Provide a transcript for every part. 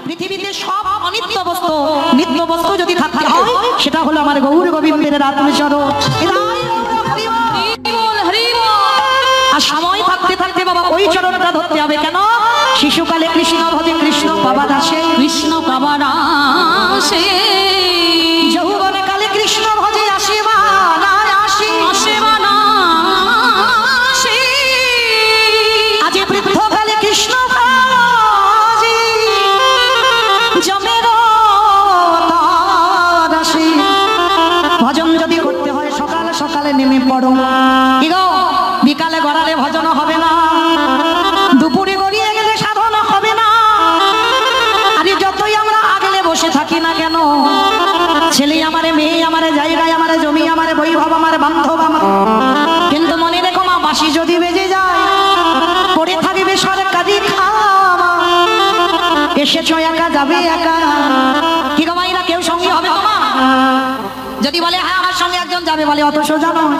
পৃথিবীতে সব অনিত্য বস্তু নিত্য বস্তু যদি থাকতে হয় সেটা হলো আমার গৌর গোবিন্দের আত্মস্বরূপ। আর সময় থাকতে থাকতে বাবা ওই চরণটা ধরতে হবে। কেন? শিশুকালে কৃষ্ণ ভজে কৃষ্ণ বাবা দাসে, কৃষ্ণ বাবা দাসে। যৌবনে কালে কৃষ্ণ ভজে আসিবা না আসি, আসিবা না আসি। আজ বৃদ্ধ কালে কৃষ্ণ ভজে জমের দাসে। ভজন যদি করতে হয় সকালে সকালে নেমে পড়ো। কি গো, বিকালে গড়ালে ভজন হবে না, দুপুরে গড়িয়ে গেলে সাধন হবে না। আরে যতই আমরা আগলে বসে থাকি না কেন, ছেলে আমারে, মেয়ে আমারে, জায়গায় আমারে, জমি আমারে, বৈভব আমার, বান্ধব আমার, কিন্তু মনে রেখো মা, বাঁশি যদি বেজে যায় পড়ে থাকবে সরকারি খাওয়া। এসেছো একা যাবে একা। কি গো মাইরা, কেউ সঙ্গী হবে তোমার? যদি বলে হ্যাঁ আমার সঙ্গে একজন যাবে, বলে অত সোজা নয়।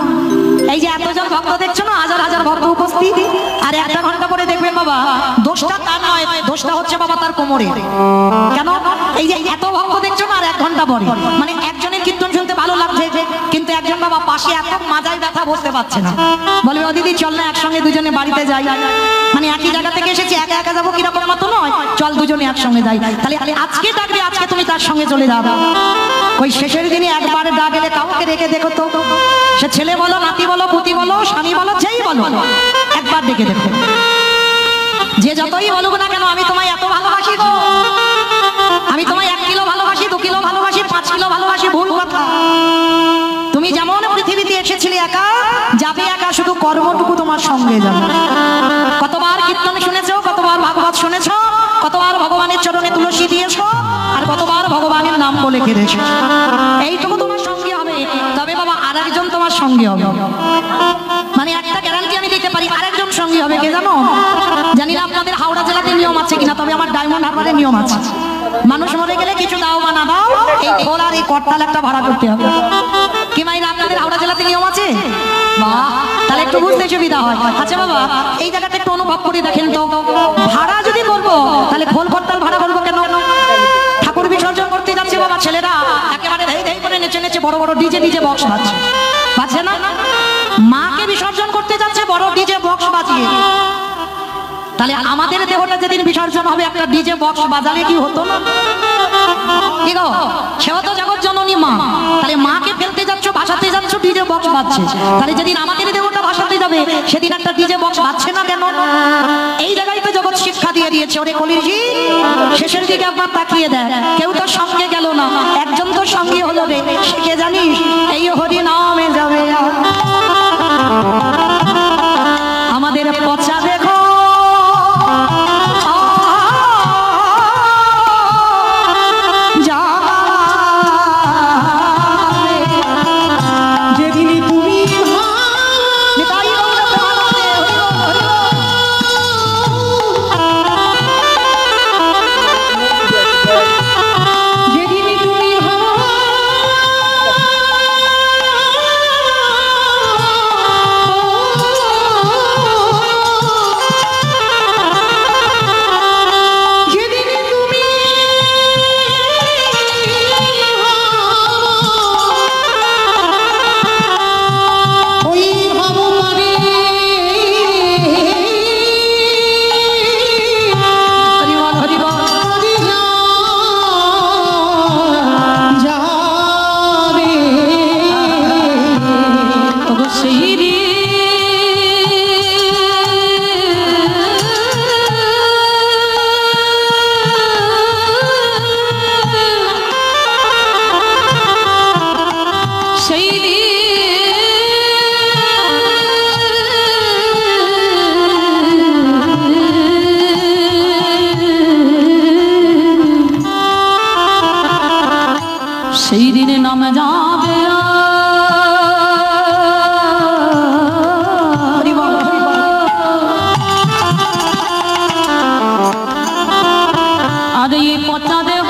এই যে এতজন ভক্ত দেখছো না, হাজার হাজার ভক্ত উপস্থিত, আর একটা ঘন্টা পরে দেখবেন বাবা দোষটা তার নয়, দোষটা হচ্ছে বাবা তার কোমরে। কেন? এই যে এত ভক্ত দেখছো না, আর এক ঘন্টা পরে মানে একজনের কীর্তন শুনতে ভালো লাগছে, কিন্তু একজন বাবা পাশে এত মাজায় ব্যথা বসতে পারছে না, বলবে ও দিদি চল না একসঙ্গে দুজনে বাড়িতে যাই। মানে একই জায়গা থেকে এসেছি, একা একা যাবো কিরকম মতো নয়, চল দুজনে একসঙ্গে যাই। তাহলে আজকে ডাকবে, আজকে তুমি তার সঙ্গে চলে যাবে। ওই শেষের দিনে একবার ডাক এলে কাউকে রেখে দেখো তো, সে ছেলে বলো, নাতি বলো, পুতি বলো, স্বামী বলো, যেই বলো, একবার ডেকে দেখো। যে যতই বলুক না কেন, আমি তোমায় এত ভালোবাসি গো, আমি তোমায় 1 কিলো ভালোবাসি, 2 কিলো ভালোবাসি, 5 কিলো ভালোবাসি, ভুল কথা। তুমি যেমন পৃথিবীতে এসেছিলে একা, যাবে একা, শুধু কর্মটুকু তোমার সঙ্গে যাবে। কতবার কীর্তন শুনেছো, কতবার ভাগবত শুনেছো, কতবার ভগবানের চরণে তুলসী দিয়েছো, আর কতবার ভগবানের নাম বলে কেঁদেছো। এইটুকু তোমার সঙ্গে হবে। তবে বাবা আরেকজন তোমার সঙ্গে হবে, মানে একটা গ্যারান্টি আমি দিতে পারি, আরেকজন সঙ্গে হবে। কে জানো? জানি না আপনাদের হাওড়া জেলাতে নিয়ম আছে কিনা, তবে আমার ডায়মন্ড হারবারে নিয়ম আছে। মানুষ মরে গেলে কিছু দাও বা না দাও, এই খোল আর এই করতাল একটা ভাড়া করতে হবে। কি মাইরা আপনাদের হাওড়া জেলাতে নিয়ম আছে? বাহ, তাহলে একটু বুঝতে সুবিধা হয়। আচ্ছা বাবা, এই জায়গাটা একটু অনুভব করে দেখেন তো, ভাড়া যদি করবো তাহলে খোল করতাল ভাড়া করবো কেন? ঠাকুর বিসর্জন করতে যাচ্ছে বাবা ছেলেরা, একেবারে ধেই ধেই করে নেচে নেচে বড় বড় ডিজে বক্স বাজছে, বাজছে না? মাকে বিসর্জন করতে যাচ্ছে বড় ডিজে বক্স বাজিয়ে। তাহলে আমাদের দেহটা যেদিন বিসর্জন হবে একটা ডিজে বক্স বাজালে কি হতো না? কি গো, সেও তো জগৎ জননী মা। তাহলে মাকে ফেলতে যাচ্ছ, ভাসাতে যাচ্ছ, ডিজে বক্স বাজছে। তাহলে যেদিন আমাদের দেহটা ভাসাতে যাবে সেদিন একটা ডিজে বক্স বাজছে না কেন? এই জায়গায় তো জগৎ শিক্ষা দিয়ে দিয়েছে। ওরে কলিজি, শেষের দিকে একবার তাকিয়ে দেয়, কেউ তো সঙ্গে গেল না, একজন তো সঙ্গে হলো রে, সে কে জানিস? এই হরি নামে যাবে আমাদের পচা দেখো সেই দিনে নামে যাবে আর এই পচা দেহ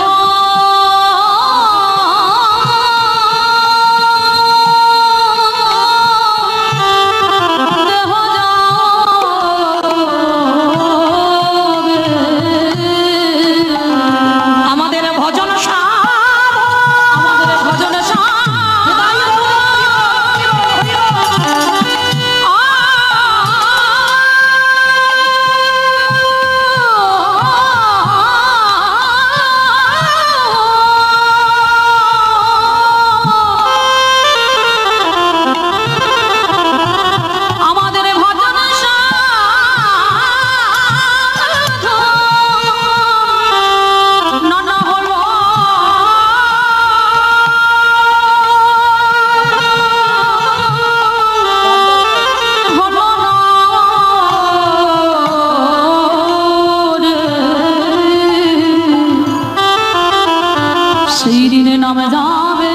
নামে যাবে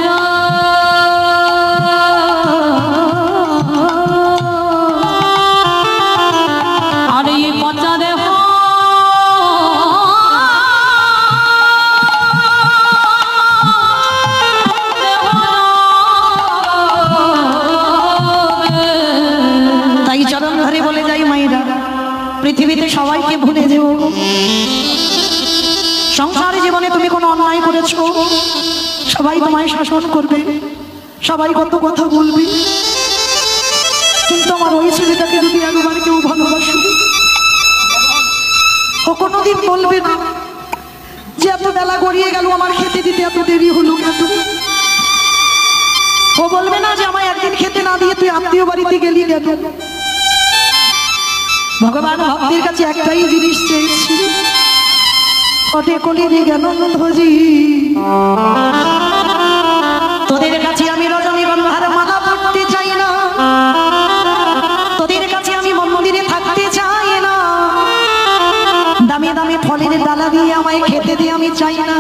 আর এই পচা দেহ তাই চরণ ধরে বলে যাই মায়েরা, পৃথিবীতে সবাইকে ভুলে যেও। সংসারী জীবনে তুমি কোনো অন্যায় করেছো, সবাই তোমায় শাসন করবে, সবাই কত কথা বলবে, কিন্তু আমার ওই ছেলেটাকে যদি একবার কেউ ভালোবাসো, ও কোনোদিন বলবে না যে এত বেলা গড়িয়ে গেল আমার খেতে দিতে এত দেরি হলো কেন। ও বলবে না যে আমায় একদিন খেতে না দিয়ে তুই আত্মীয় বাড়িতে গেলি কেন। ভগবান ভক্তের কাছে একটাই জিনিস চেয়েছি, ওটে কলিরে জ্ঞানন্ধজি, তোদের কাছে আমি রজনীগন্ধার মালা পড়তে চাই না, তোদের কাছে আমি মন্দিরে থাকতে চাই না, দামি দামি ফলের ডালা দিয়ে আমায় খেতে দিয়ে আমি চাই না।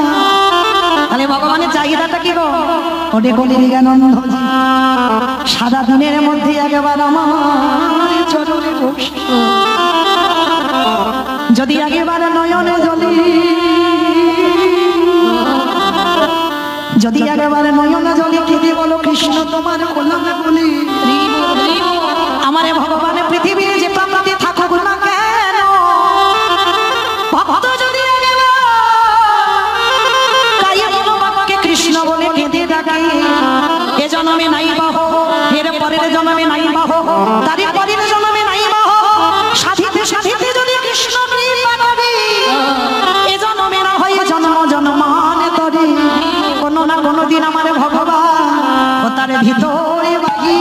তাহলে ভগবানের চাহিদাটা কি গো? ওটে কলিরে জ্ঞানন্ধজি, সারা দিনের মধ্যে একবার আমার চরণে বসো, যদি একবার নয়নে জলে, যদি একবার নয়নে জলে কেঁদে বলো কৃষ্ণ তোমার গোলাম বলে, আমারে ভগবানের পৃথিবীর যে প্রান্তে থাকুক না কেন, ভক্ত যদি কৃষ্ণ বলে কেঁদে ডাকে, এ জন্মে নাই বাহ, এর পরের জন্মে নাই বাহ, তার পরের জন্মে নাই বাহ, সাধিতে সাধিতে যদি কৃষ্ণ কৃপা করে, এ জন্মে না হয় জন্ম জন্মানে তরে, কোনো না কোনো দিন আমার ভগবান ও তার ভিতরে বাহি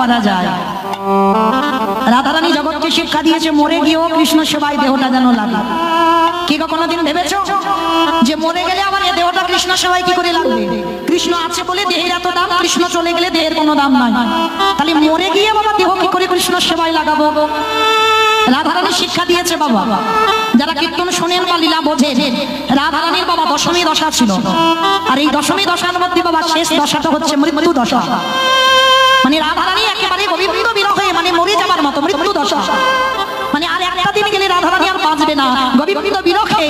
করা যায়। রাধারানী জগৎকে শিক্ষা দিয়েছে মরে গিয়েও কৃষ্ণ সেবায় দেহটা যেন লাগে। কি কোনোদিন ভেবেছো যে মরে গেলে আবার এই দেহটা কৃষ্ণ সেবায় কি করে লাগবে? কৃষ্ণ আছে বলে দেহের এত দাম, কৃষ্ণ চলে গেলে দেহের কোনো দাম নাই। তাহলে মরে গিয়ে বাবা দেহ কি করে কৃষ্ণ সেবায় লাগাবো? রাধারানী শিক্ষা দিয়েছে বাবা। যারা কীর্তন শোনেন বা লীলা বোঝেন, রাধারানীর বাবা দশমী দশা ছিল, আর এই দশমী দশার মধ্যে বাবা শেষ দশাটা হচ্ছে মৃত্যু দশা। মানে রাধারানী একেবারে গোবিন্দ বিরহে মানে মরে যাবার মতো মৃত্যু দশা। মানে আর একটা দিন গেলে রাধারানী আর বাঁচবে না। গোবিন্দ বিরহে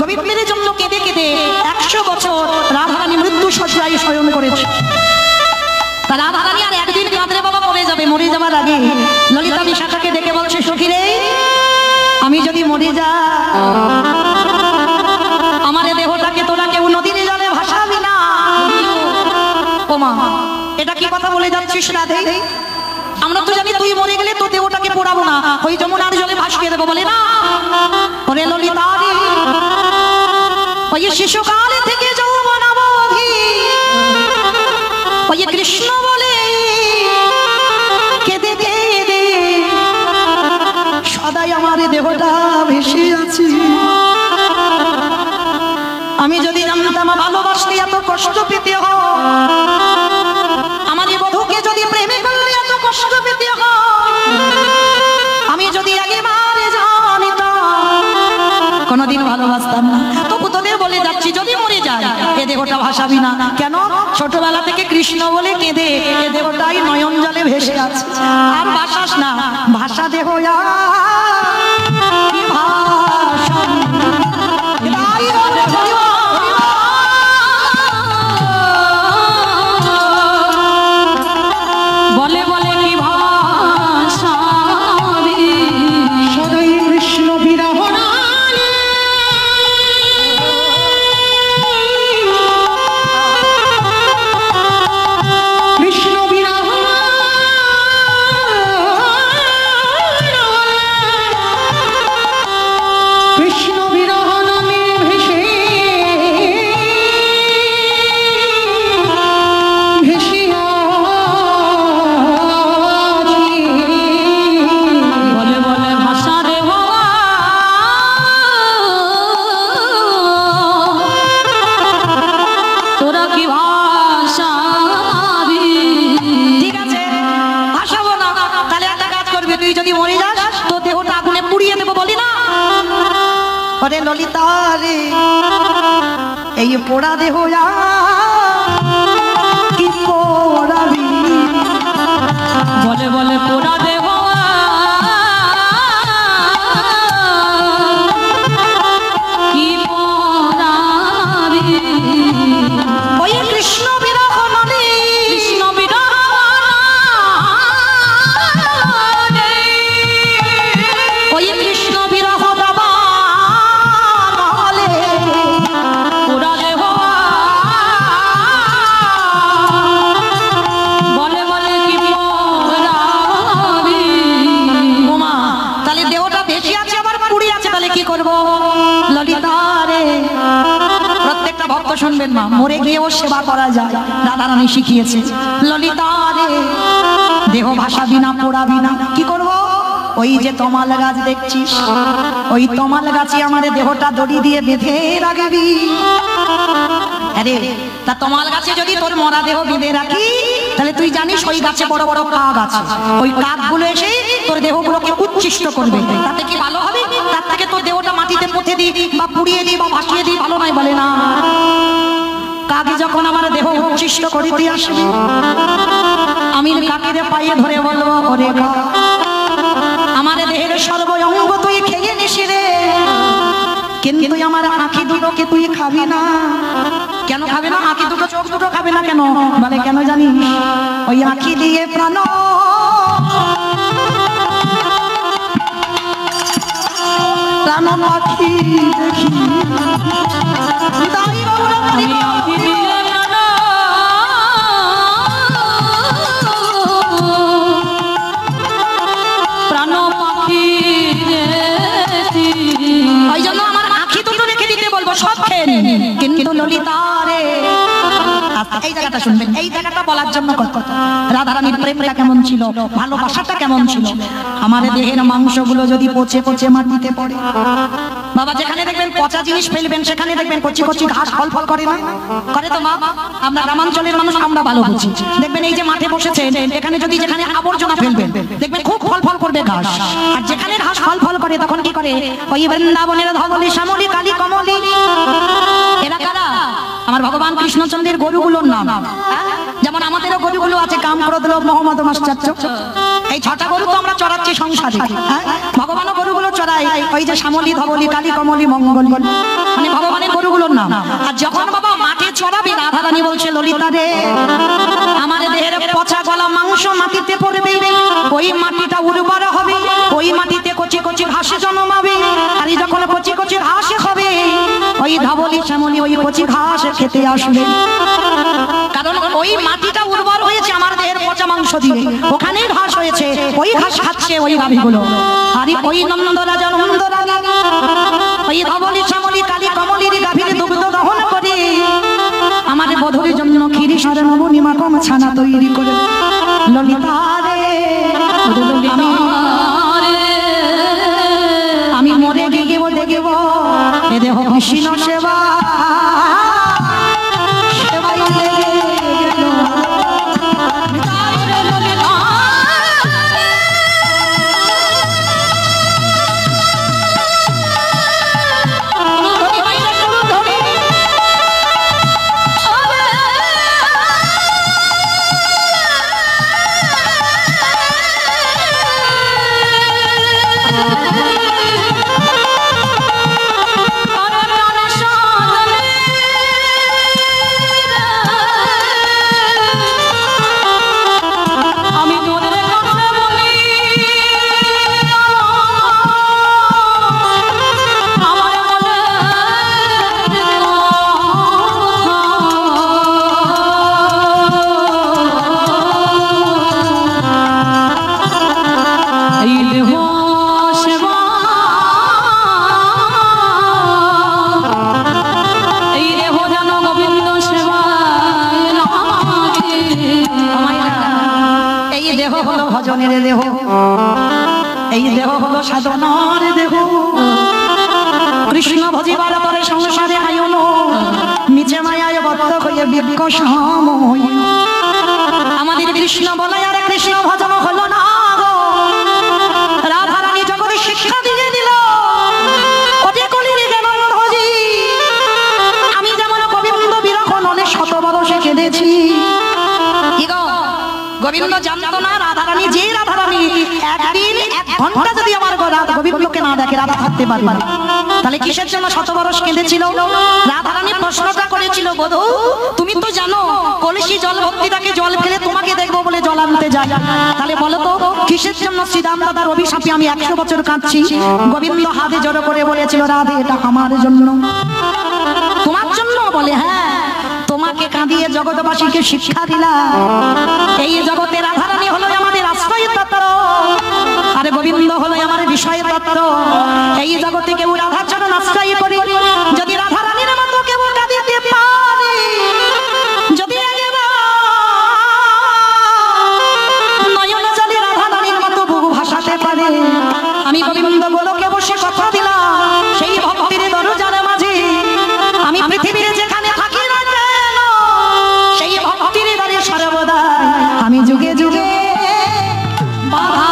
গোবিন্দের জন্য কেঁদে কেঁদে 100 বছর রাধারানী মৃত্যু শয্যায় শয়ন করেছে। তা রাধারানী আর একদিন কাঁদলে বাবা মরে যাবে। মরে যাবার আগে ললিতা বিশাখাকে ডেকে বলছে, সখী রে, আমি যদি মরে যা, আমার দেহটাকে তোরা কেউ নদীর জলে ভাসাবি না। ও মা, এটা কি কথা বলে যাচ্ছিস রাধে? আমরা তো জানি তুই মরে গেলে তোর দেহটাকে পোড়াবো না, ওই যমুনার জলে ভাসিয়ে দেবো। বলে না, ওরে ললিতা রে, ওই শিশুকাল থেকে যৌবন অবধি ওই কৃষ্ণ বলে কেঁদে কেঁদে সদাই আমার দেহটা ভেসে আছে। আমি যদি জানতাম কষ্ট পেতে হয়, আমার এই বধূকে যদি প্রেমে করলে এত কষ্ট পেতে হয়, আমি যদি একেবারে জানিতাম কোনোদিন ভালোবাসতাম না। তবু তোদের বলে যাচ্ছি, যদি মরে যায় এ দেহটা ভাসাবি না। কেন? ছোটবেলা থেকে কৃষ্ণ বলে কেঁদে এ দেহটাই নয়ন জলে ভেসে আছে, আর ভাসাস না। ভাষা দেহ বলে বলে কি ভাষা সদাই কৃষ্ণ বিরহ কৃষ্ণ বিরহ কৃষ্ণ বিরহ নামে ভেসে ভেসে বলে বলে ভাষা রে বাবা তোরা কি ভাষা। ঠিক আছে, ভাসাবো না। তাহলে একটা কাজ করবি, তুই যদি মরে যাস তো দেহটা আগুনে পুড়িয়ে দেবো, বলি না? ওরে ললিতা রে, এই পোড়া দেহ কি পোড়াবি? বলে বলে পোড়া দেব কি পোড়াবি ওই কৃষ্ণ বিরহ নদী, কৃষ্ণ বিরহ ওই কৃষ্ণ বিরহ বাবা নহলে পোড়া দেব বলে বলে কি পোড়াবি। ওমা, তাহলে দেহটা বেশি আছে আবার পুড়ি আছে, তাহলে কি করব? ললিতা রে, প্রত্যেকটা ভক্ত শুনবেন মা, মরে গিয়েও সেবা করা যায়, রাধারানী শিখিয়েছে। ললিতা রে, দেহ ভাসাবি না, পোড়াবি না, কি করব? ওই যে তমাল গাছ দেখছিস, ওই তমাল গাছে আমার দেহটা দড়ি দিয়ে বেঁধে রাখবি। আরে তা তমাল গাছে যদি তোর মরা দেহ বেঁধে রাখি, তাহলে তুই জানিস ওই গাছে বড় বড় কাক আছে, ওই কাকগুলো এসে তোর দেহগুলোকে উচ্ছিষ্ট করবে। তাতে কি ভালো হবে? তার থেকে তোর দেহটা মাটিতে পুঁতে দিই বা পুড়িয়ে দিই বা ভাসিয়ে দিই, ভালো নয়? বলে না? কাকে যখন আমার দেহ উচ্ছিষ্ট করিতে আসবে, আমি কাকের পায়ে ধরে বলবো, ওরে কাক, আমার দেহের সর্ব অঙ্গ তুই খেয়ে নিস রে, কিন্তু আমার আঁখি দুটোকে তুই খাবি না। কেন খাবে না? আঁখি দুটো, চোখ দুটো খাবে না কেন? বলে কেন জানিস? ওই আঁখি দিয়ে প্রাণ প্রাণ পাখি দেখি, তাই বাবুরা বলিব, প্রাণ পাখি ওই জন্য আমার আঁখি দুটো রেখে দিতে বলবো, সব খেয়ে নে। কিন্তু ললিতা রে, এই জায়গাটা শুনবেন, এই জায়গাটা বলার জন্য কথা। রাধারানীর প্রেমটা কেমন ছিল, ভালোবাসাটা কেমন ছিল। আমার দেহের মাংসগুলো যদি পচে পচে মাটিতে পড়ে, বাবা যেখানে দেখবেন পচা জিনিস ফেলবেন, সেখানে দেখবেন কচি কচি ঘাস ফল ফল করে না? করে তো মা? আমরা গ্রামাঞ্চলের মানুষ, আমরা ভালো বুঝি। দেখবেন এই যে মাঠে বসেছে, এখানে যদি যেখানে আবর্জনা ফেলবেন, দেখবেন খুব ফল ফল করবে ঘাস। আর যেখানে ঘাস ফল ফল করে, তখন কি করে? ওই বৃন্দাবনের ধবলি শ্যামলি কালী কমলি, এরা কারা? আমার ভগবান কৃষ্ণচন্দ্রের গরুগুলোর নাম। যেমন আমাদেরও গরুগুলো আছে, কাম ক্রোধ লোভ মোহ মদ মাশ্চর্য, এই 6টা গরু তো আমরা চড়াচ্ছি সংসারে। ভগবানও গরুগুলো চড়ায়, ওই যে শ্যামলি ধবলি কালী কমলি মঙ্গল, মানে ভগবানের গরুগুলোর নাম। আর যখন বাবা মাঠে চড়াবে, রাধারানী বলছে, ললিতা রে, আমার দেহের পচা গলা মাংস মাটিতে পড়বে, ওই মাটিটা উর্বর হবে, ওই মাটিতে কচি কচি ঘাস জন্মাবে। আর যখন কচি কচি ঘাস হবে, ওই ধবলি শ্যামলি ওই কচি ঘাস খেতে আসবে। কারণ ওই মাটিটা উর্বর হয়েছে আমার দেহের পচা মাংস দিয়ে, ওখানে ঘাস হয়েছে, ওই ঘাস খাচ্ছে ওই গাভীগুলো। আর ওই নন্দরাজা নন্দরানী ওই ধবলি শ্যামলি কালী কমলির গাভীর দুগ্ধ দহন করে আমার বধূর জন্য ক্ষীরি সারে নবনী মাখন ছানা তৈরি করে। ললিতা রে, আমি মরে গিয়ে দেখব এ দেহ কৃষ্ণ সেবা, সেবাই ভজনের দেহ, এই দেহ হলো সাধনার দেহ। কৃষ্ণ ভজিবার পরে সংসারে আয়ন, নিচে মায়ায় বদ্ধ হয়ে বিজ্ঞ সময়। আমাদের কৃষ্ণ বলে আর কৃষ্ণ ভজন হলো না গো। রাধা রানী জগতে শিক্ষা দিয়ে দিল, ওটে কলির জ্ঞানন্ধজি। আমি যেমন গোবিন্দ বিরহ নলে শত বরষে কেঁদেছি। কি গো, গোবিন্দ জানতো না রাধা রানী, যে রাধা রানী একদিন 1 ঘন্টা যদি আমার গোবিন্দকে না দেখে রাধা থাকতে পারবে না, তাহলে কিসের জন্য শত বরষ কেঁদেছিল? রাধা রানী প্রশ্নটা করেছিল, বধূ তুমি তো জানো কলসি জল ভক্তিটাকে জল ফেলে তোমাকে দেখবো বলে জল আনতে যাই, তাহলে বলো তো কিসের জন্য শ্রীরাম দাদার অভিশাপে আমি 100 বছর কাঁদছি? গোবিন্দ হাতে জড়ো করে বলেছিল, রাধে এটা আমার জন্য, তোমার জন্য। বলে হ্যাঁ, তোমাকে কাঁদিয়ে জগৎবাসীকে শিক্ষা দিলাম। এই জগতে রাধা রানী হলো আমাদের আশ্রয় তত্ত্ব, আরে গোবিন্দ হলো আমার বিষয় তত্ত্ব। এই জগতে কেউ রাধার চরণ আশ্রয় করি, যদি রাধা রানীর মতো কেউ কাঁদিতে পারে, যদি নয়ন জলে রাধা রানীর মতো বুকু ভাসাতে পারে, আমি গোবিন্দ গোলকে বসে কথা দিলাম, সেই ভক্তির দরজার মাঝে আমি পৃথিবীর যেখানে থাকি না কেন, সেই ভক্তির দ্বারে সর্বদা আমি যুগে যুগে বাধা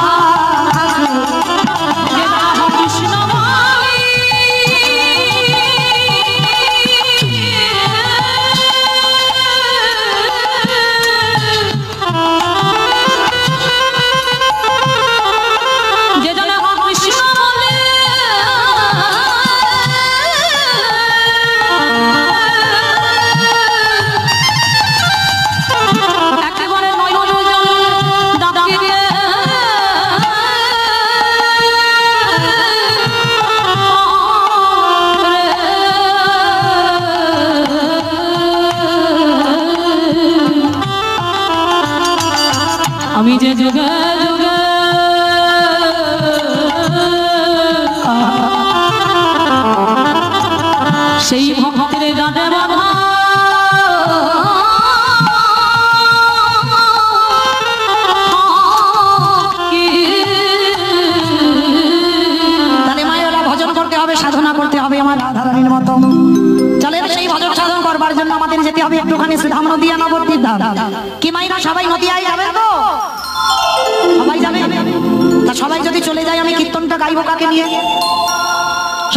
আমি যে যুগে যুগে সেই ভক্তের গানে বাধা, তাহলে মায়েরা ভজন করতে হবে, সাধনা করতে হবে আমার রাধা রানীর মতো। চলেন সেই ভজন সাধন করবার জন্য আমাদের যেতে হবে একটুখানি শ্রীধাম নদিয়া নবদ্বীপ ধাম। কি মায়েরা সবাই নদিয়ায় যাবেন তো? সবাই যাবে? তা সবাই যদি চলে যায় আমি কীর্তনটা গাইবো কাকে নিয়ে?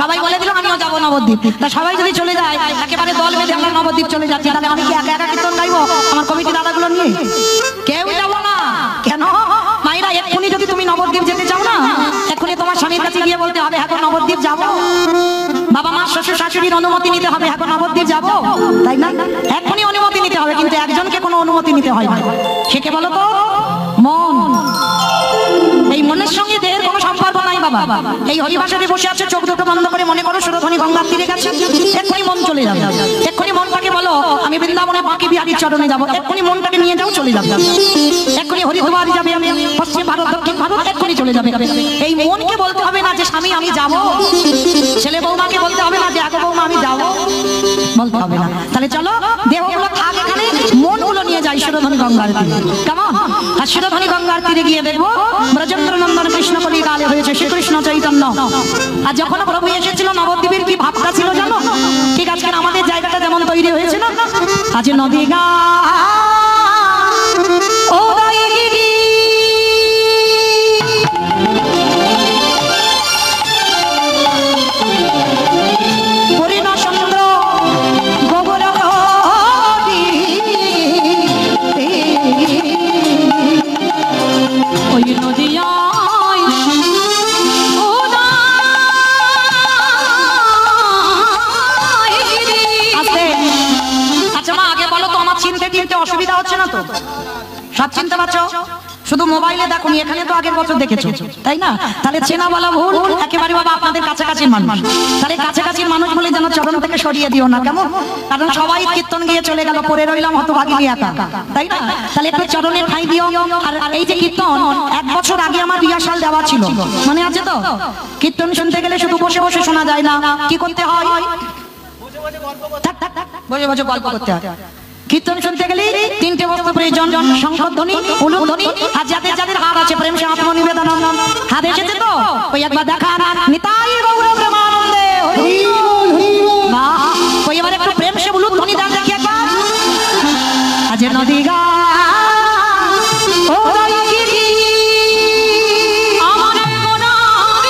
সবাই বলে দিল আমিও যাবো নবদ্বীপ। তা সবাই যদি চলে যায় একেবারে দল বেঁধে আমরা নবদ্বীপ চলে যাচ্ছি, তাহলে আমি কি একা একা কীর্তন গাইবো আমার কমিটি দাদাগুলো নিয়ে? কেউ যাবো না। কেন মায়েরা? এক্ষুনি যদি তুমি নবদ্বীপ যেতে চাও না, এক্ষুনি তোমার স্বামীর কাছে গিয়ে বলতে হবে এখন নবদ্বীপ যাবো, বাবা মা শ্বশুর শাশুড়ির অনুমতি নিতে হবে এখন নবদ্বীপ যাবো, তাই না? এক্ষুনি অনুমতি নিতে হবে, কিন্তু একজনকে কোনো অনুমতি নিতে হয় না। সে কে বলো তো? মন। এই মনের সঙ্গে দেহের কোনো সম্পর্ক নাই বাবা। এই হরিবাসরে বসে আছে, চোখ দুটো বন্ধ করে মনে করো সুরধনী গঙ্গার তীরে গেছে, এক্ষুনি মন চলে যাবে। এক্ষুনি মনটাকে বলো আমি বৃন্দাবনে বাঁকি বিহারীর চরণে যাবো, এক্ষুনি মনটাকে নিয়ে যাও, চলে যাবে। এক্ষুনি হরিদ্বার যাবে, আমি পশ্চিম ভারত দক্ষিণ ভারত এক্ষুনি চলে যাবে। এই মনকে বলতে হবে না যে স্বামী আমি যাবো, ছেলে বৌমাকে বলতে হবে না যে আগে বৌমা আমি যাবো, বলতে হবে না। তাহলে চলো দেহগুলো থাক এখানে, মনগুলো নিয়ে যাই সুরধনী গঙ্গার তীরে, কেমন? আর সুরধনী গঙ্গার তীরে গিয়ে দেখবো ব্রজেন্দ্র নন্দন কৃষ্ণ কলি কালে হয়েছে শ্রীকৃষ্ণ চৈতন্য। আর যখন প্রভু এসেছিল নবদ্বীপের কি ভাবটা ছিল জানো? ঠিক আজকে আমাদের জায়গাটা যেমন তৈরি হয়েছে না, আজ নদী গা ও অসুবিধা হচ্ছে না তো? সব চিনতে পারছো? শুধু মোবাইলে দেখো, এখানে তো আগের বছর দেখেছো, তাই না? তাহলে চেনা বলা ভুল, একেবারে বাবা আপনাদের কাছাকাছির মানুষ। তাহলে কাছাকাছির মানুষ বলে যেন চরণ থেকে সরিয়ে দিও না, কেমন? কারণ সবাই কীর্তন গিয়ে চলে গেল, পরে রইলাম হতভাগিনী একা, তাই না? তাহলে একটু চরণের ঠাঁই দিও। আর এই যে কীর্তন 1 বছর আগে আমার রিহার্সাল দেওয়া ছিল, মনে আছে তো? কীর্তন শুনতে গেলে শুধু বসে বসে শোনা যায় না, কি করতে হয়? বসে বসে গল্প করতে হয়। কীর্তন শুনতে গেলে তিনটে বস্তু প্রয়োজন, শঙ্খধ্বনি, উলুধ্বনি, আর যাদের যাদের হাত আছে প্রেম সে আত্মনিবেদন। হাত এসেছে তো ওই একবার দেখা নিতাই গৌর প্রেমানন্দে হরি বল, হরি বল। বাহ, ওই এবার একটু প্রেম সে উলুধ্বনি দান দেখি একবার। আজ নদী গা ও দয়াগিরি আমার গোনারি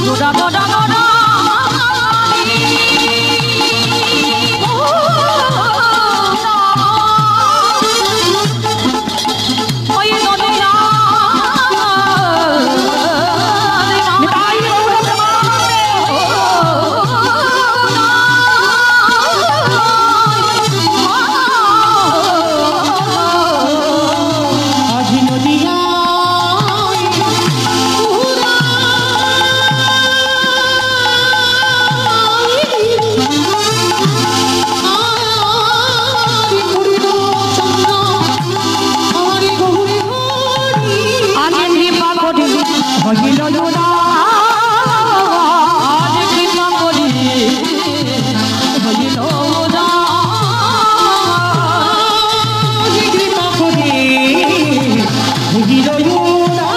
গোরা গোরা গোরা ওই নদিয়া নিতাই গৌর প্রেমানন্দে আজ নদিয়া আজ কৃপা করি হইল যোদা। আজ কৃপা করি হইল উদা। আজ কৃপা করি হইল যোদা।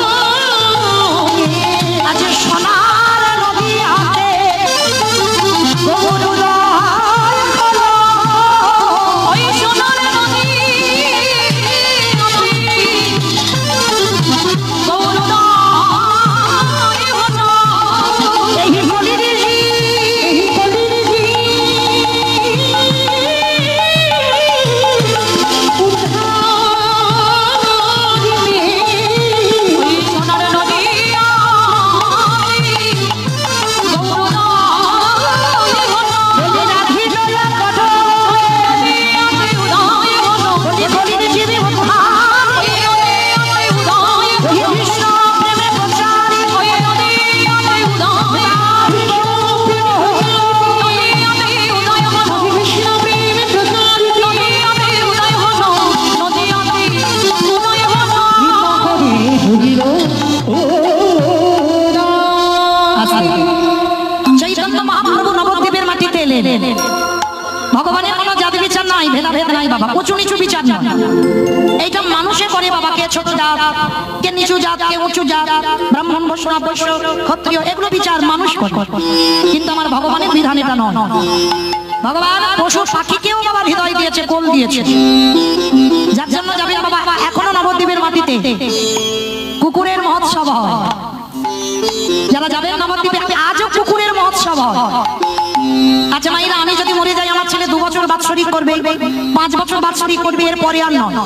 আজ সোনার নদী হাতে গৌর উদয় করো। ওই সোনার নদী গৌরদায় ঘটা। এই কলির ঝি, এই কলির ঝি, উদ্ধারিণী। ওই সোনার নদী গৌরদায় ঘটা। বলি রাধি দয়া করো। উদয় ঘটা। বলি কলির ঝি উদ্ধারিণী। ওই কৃষ্ণ প্রেমে প্রচারি ওই নদী উদয় কৃষ্ণ প্রেমে প্রচারি হইল চৈতন্য মহাপ্রভু নবদ্বীপের মাটিতে এলেন। ভগবানের কোনো জাতি বিচার নাই, ভেদাভেদ নাই বাবা, উঁচু নিচু বিচার নাই। এইটা মানুষে করে বাবা, কে ছোট জাত, কে নিচু জাত, কে উঁচু জাত, ব্রাহ্মণ বৈশ্য বৈশ্য ক্ষত্রিয়, এগুলো বিচার মানুষ করে। কিন্তু আমার ভগবানের বিধান এটা নয়। ভগবান পশু পাখিকেও বাবা হৃদয় দিয়েছে, কোল দিয়েছে। যার জন্য যাবেন বাবা এখনো নবদ্বীপের মাটিতে কুকুরের মহোৎসব হয়। যারা যাবেন নবদ্বীপে আজও কুকুরের মহোৎসব হয়। আচ্ছা মাইরা, আমি যদি মরে যাই আমার ছেলে 2 বছর বাৎসরিক করবে, 5 বছর বাৎসরিক করবে, এর পরে আর নয়।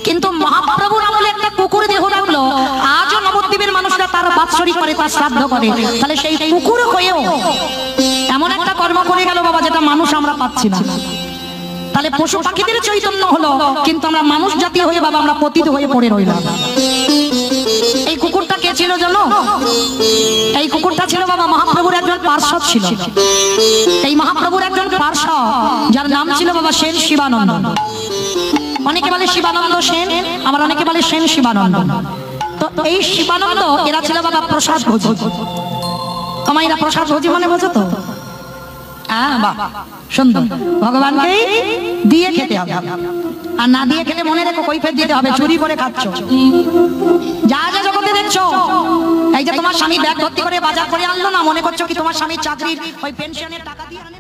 কিন্তু মহাপ্রভুর আমলে একটা কুকুর দেহ রাখলো, আজও নবদ্বীপের মানুষরা তার বাৎসরিক করে, তার শ্রাদ্ধ করে। তাহলে সেই কুকুর হয়েও এমন একটা কর্ম করে গেল বাবা, যেটা মানুষ আমরা পাচ্ছি না। তাহলে পশু পাখিদের চৈতন্য হলো, কিন্তু আমরা মানুষ জাতি হয়ে বাবা আমরা পতিত হয়ে পড়ে রইলাম। এই কুকুরটা কে ছিল জানো? এই কুকুরটা ছিল বাবা মহাপ্রভুর একজন পার্ষদ ছিল। এই মহাপ্রভুর একজন পার্ষদ যার নাম ছিল বাবা সেন শিবানন্দ। অনেকে বলে শিবানন্দ সেন, আবার অনেকে বলে সেন শিবানন্দ। তো এই শিবানন্দ এরা ছিল বাবা প্রসাদ ভোজি। তোমার এরা প্রসাদ ভোজি মানে বোঝো তো? হ্যাঁ বাহ, সুন্দর। ভগবানকে দিয়ে খেতে হবে, আর না দিয়ে খেলে মনে রেখো কৈফিয়ত দিতে হবে, চুরি করে খাচ্ছ। যা যা জগতে দেখছো, এই যে তোমার স্বামী ব্যাগ ভর্তি করে বাজার করে আনলো না, মনে করছো কি তোমার স্বামী চাকরির ওই পেনশনের টাকা দিয়ে আনে?